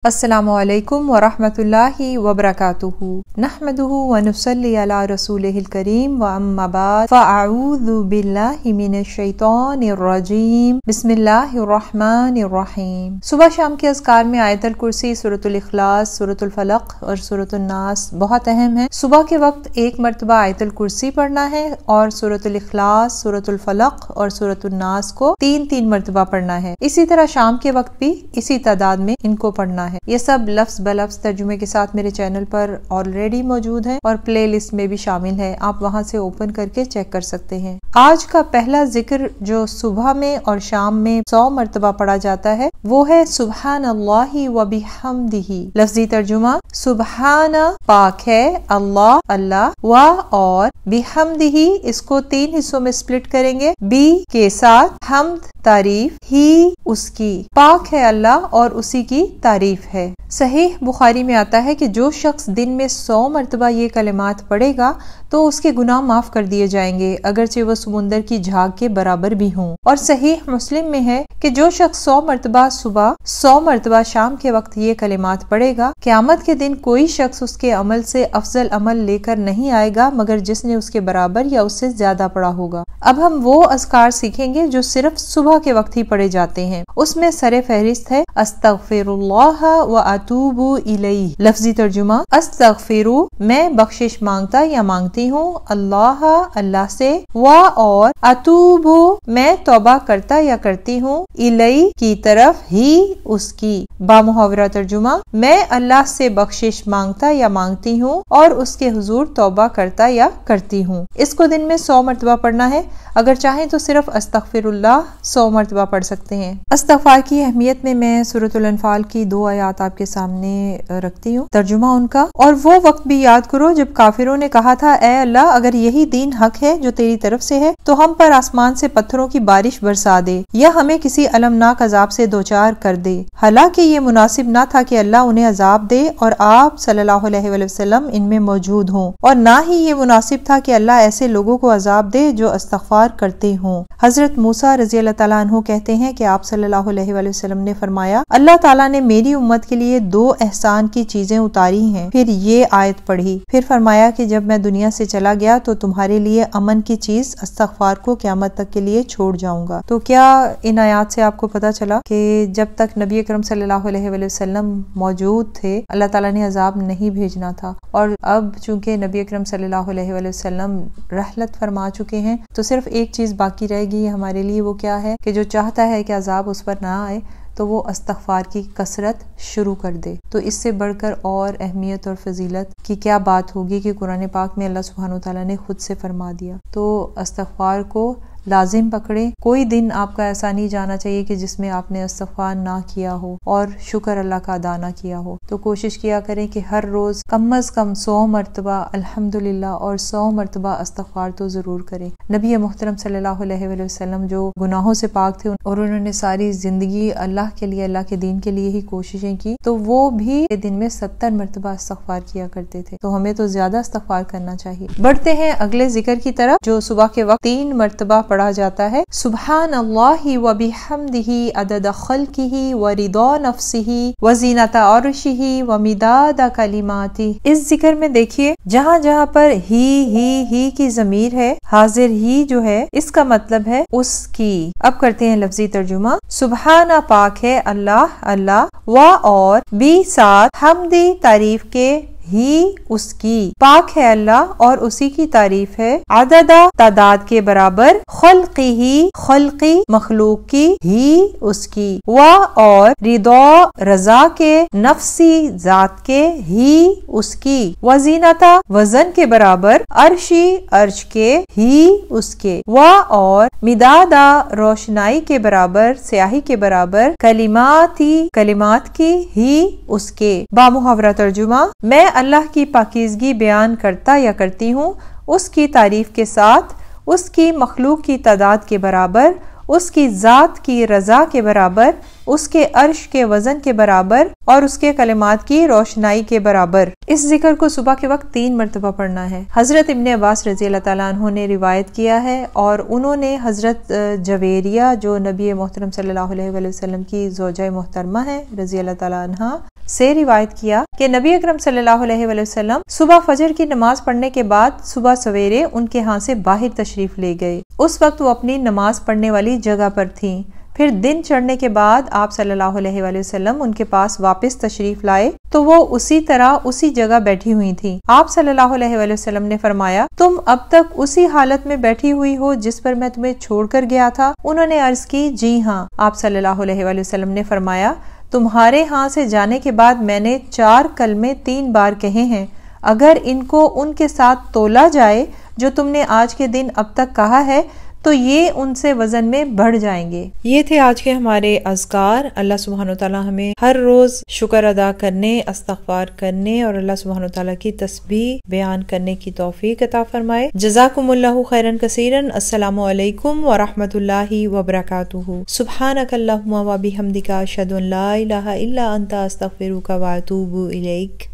السلام علیکم ورحمۃ اللہ وبرکاتہ نحمدہ ونصلی علی رسولہ الکریم واما بعد فاعوذ باللہ من الشیطان الرجیم بسم اللہ الرحمن الرحیم۔ صبح شام کے اذکار میں آیت الکرسی، سورۃ الاخلاص، سورۃ الفلق اور سورۃ الناس بہت اہم ہے۔ صبح کے وقت ایک مرتبہ آیت الکرسی پڑھنا ہے اور سورۃ الاخلاص، سورۃ الفلق اور سورۃ الناس کو تین مرتبہ پڑھنا ہے۔ اسی طرح شام کے وقت بھی اسی تعداد میں ان کو پڑھنا ہے۔ یہ سب لفظ بلفظ ترجمے کے ساتھ میرے چینل پر آلریڈی موجود ہے اور پلے لسٹ میں بھی شامل ہے، آپ وہاں سے اوپن کر کے چیک کر سکتے ہیں۔ آج کا پہلا ذکر جو صبح میں اور شام میں 100 مرتبہ پڑھا جاتا ہے وہ ہے سبحان اللہ و بحمدہ۔ لفظی ترجمہ: سبحان پاک ہے اللہ، اللہ، و اور بحمدہ اس کو 3 حصوں میں سپلٹ کریں گے، بی کے ساتھ، حمد تعریف، ہی اس کی، پاک ہے اللہ اور اسی کی تعریف ہے۔ صحیح بخاری میں آتا ہے کہ جو شخص دن میں 100 مرتبہ یہ کلمات پڑھے گا تو اس کے گناہ معاف کر دیے جائیں گے، اگرچہ وہ سمندر کی جھاگ کے برابر بھی ہوں۔ اور صحیح مسلم میں ہے کہ جو شخص 100 مرتبہ صبح، 100 مرتبہ شام کے وقت یہ کلمات پڑھے گا، قیامت کے دن کوئی شخص اس کے عمل سے افضل عمل لے کر نہیں آئے گا مگر جس نے اس کے برابر یا اس سے زیادہ پڑھا ہوگا۔ اب ہم وہ اذکار سیکھیں گے جو صرف صبح کے وقت ہی پڑھے جاتے ہیں۔ اس میں سر فہرست ہے استغفر اللہ و اتوب الیہ۔ لفظی ترجمہ: استغفر میں بخشش مانگتا یا مانگتی ہوں اللہ سے، و اور اتوب میں توبہ کرتا یا کرتی ہوں، الیہ کی طرف، ہی اس کی۔ بامحاورہ ترجمہ: میں اللہ سے بخشش مانگتا یا مانگتی ہوں اور اس کے حضور توبہ کرتا یا کرتی ہوں۔ اس کو دن میں 100 مرتبہ پڑھنا ہے، اگر چاہیں تو صرف استغفر اللہ 100 مرتبہ پڑھ سکتے ہیں۔ استغفار کی اہمیت میں سورۃ الانفال کی 2 آیات آپ کے سامنے رکھتی ہوں، ترجمہ ان کا: اور وہ وقت بھی یاد کرو جب کافروں نے کہا تھا اے اللہ اگر یہی دین حق ہے جو تیری طرف سے ہے تو ہم پر آسمان سے پتھروں کی بارش برسا دے یا ہمیں کسی المناک عذاب سے دوچار کر دے۔ حالانکہ یہ مناسب نہ تھا کہ اللہ انہیں عذاب دے اور آپ صلی اللہ علیہ وسلم ان میں موجود ہوں، اور نہ ہی یہ مناسب تھا کہ اللہ ایسے لوگوں کو عذاب دے جو استغفار کرتے ہوں۔ حضرت موسیٰ رضی اللہ تعالیٰ عنہ کہتے ہیں کہ آپ صلی اللہ علیہ وسلم نے فرمایا اللہ تعالیٰ نے میری امت کے لیے 2 احسان کی چیزیں اتاری ہیں، پھر یہ آیت پڑھی، پھر فرمایا کہ جب میں دنیا سے چلا گیا تو تمہارے لیے امن کی چیز استغفار کو قیامت تک کے لیے چھوڑ جاؤں گا۔ تو کیا ان آیات سے آپ کو پتا چلا کہ جب تک نبی اکرم صلی اللہ علیہ وسلم موجود تھے اللہ تعالیٰ نے عذاب نہیں بھیجنا تھا، اور اب چونکہ نبی اکرم صلی اللہ علیہ وسلم رحلت فرما چکے ہیں تو صرف ایک چیز باقی رہے گی ہمارے لیے، وہ کیا ہے کہ جو چاہتا ہے کہ عذاب اس پر نہ آئے تو وہ استغفار کی کثرت شروع کر دے۔ تو اس سے بڑھ کر اور اہمیت اور فضیلت کی کیا بات ہوگی کہ قرآن پاک میں اللہ سبحانہ وتعالیٰ نے خود سے فرما دیا۔ تو استغفار کو لازم پکڑیں، کوئی دن آپ کا ایسا نہیں جانا چاہیے کہ جس میں آپ نے استغفار نہ کیا ہو اور شکر اللہ کا ادا نہ کیا ہو۔ تو کوشش کیا کریں کہ ہر روز کم از کم 100 مرتبہ الحمدللہ اور 100 مرتبہ استغفار تو ضرور کریں۔ نبی محترم صلی اللہ علیہ وسلم جو گناہوں سے پاک تھے اور انہوں نے ساری زندگی اللہ کے لیے، اللہ کے دین کے لیے ہی کوششیں کی، تو وہ بھی دن میں 70 مرتبہ استغفار کیا کرتے تھے۔ تو ہمیں تو زیادہ استغفار کرنا چاہیے۔ بڑھتے ہیں اگلے ذکر کی طرف جو صبح کے وقت 3 مرتبہ پڑھا جاتا ہے، سبحان اللہ و بحمدہ عدد خلقہ و رضا نفسہ و زینت عرشہ و مداد کلماتہ۔ اس ذکر میں دیکھیے جہاں جہاں پر ہی کی ضمیر ہے، حاضر ہی جو ہے اس کا مطلب ہے اس کی۔ اب کرتے ہیں لفظی ترجمہ: سبحان پاک ہے اللہ، و اور بھی ساتھ، حمدی تعریف کے، ہی اس کی، پاک ہے اللہ اور اسی کی تعریف ہے، عدد تعداد کے برابر، خلقی مخلوق کی، ہی اس کی، و اور رضا کے، نفسی ذات کے، ہی اس کی، وزینتا وزن کے برابر، عرشی عرش کے، ہی اس کے، و اور مدادا روشنائی کے برابر، سیاہی کے برابر، کلمات کی، ہی اس کے۔ بامحاورہ ترجمہ: میں اللہ کی پاکیزگی بیان کرتا یا کرتی ہوں، اس کی تعریف کے ساتھ، اس کی مخلوق کی تعداد کے برابر، اس کی ذات کی رضا کے برابر، اس کے عرش کے وزن کے برابر اور اس کے کلمات کی روشنائی کے برابر۔ اس ذکر کو صبح کے وقت 3 مرتبہ پڑھنا ہے۔ حضرت ابن عباس رضی اللہ تعالیٰ عنہ نے روایت کیا ہے اور انہوں نے حضرت جویریہ جو نبی محترم صلی اللہ علیہ وآلہ وسلم کی زوجہ محترمہ ہے رضی اللہ تعالیٰ عنہ سے روایت کیا کہ نبی اکرم صلی اللہ علیہ وآلہ وسلم صبح فجر کی نماز پڑھنے کے بعد صبح سویرے ان کے ہاں سے باہر تشریف لے گئے۔ اس وقت وہ اپنی نماز پڑھنے والی جگہ پر تھیں۔ پھر دن چڑھنے کے بعد آپ صلی اللہ علیہ وآلہ وسلم ان کے پاس واپس تشریف لائے تو وہ اسی طرح اسی جگہ بیٹھی ہوئی تھیں۔ آپ صلی اللہ علیہ وآلہ وسلم نے فرمایا، تم اب تک اسی حالت میں بیٹھی ہوئی ہو جس پر میں تمہیں چھوڑ کر گیا تھا؟ انہوں نے عرض کی، جی ہاں۔ آپ صلی اللہ علیہ وآلہ وسلم نے فرمایا، تمہارے ہاں سے جانے کے بعد میں نے 4 کلمے 3 بار کہے ہیں، اگر ان کو ان کے ساتھ تولا جائے جو تم نے آج کے دن اب تک کہا ہے تو یہ ان سے وزن میں بڑھ جائیں گے۔ یہ تھے آج کے ہمارے اذکار۔ اللہ سبحانہ وتعالی ہمیں ہر روز شکر ادا کرنے، استغفار کرنے اور اللہ سبحانہ وتعالی کی تسبیح بیان کرنے کی توفیق عطا فرمائے۔ جزاکم اللہ خیرا کثیرا۔ السلام علیکم ورحمۃ اللہ وبرکاتہ۔ سبحانک اللہم وبحمدک، اشہد ان لا الہ الا انت، استغفرک واتوب الیک۔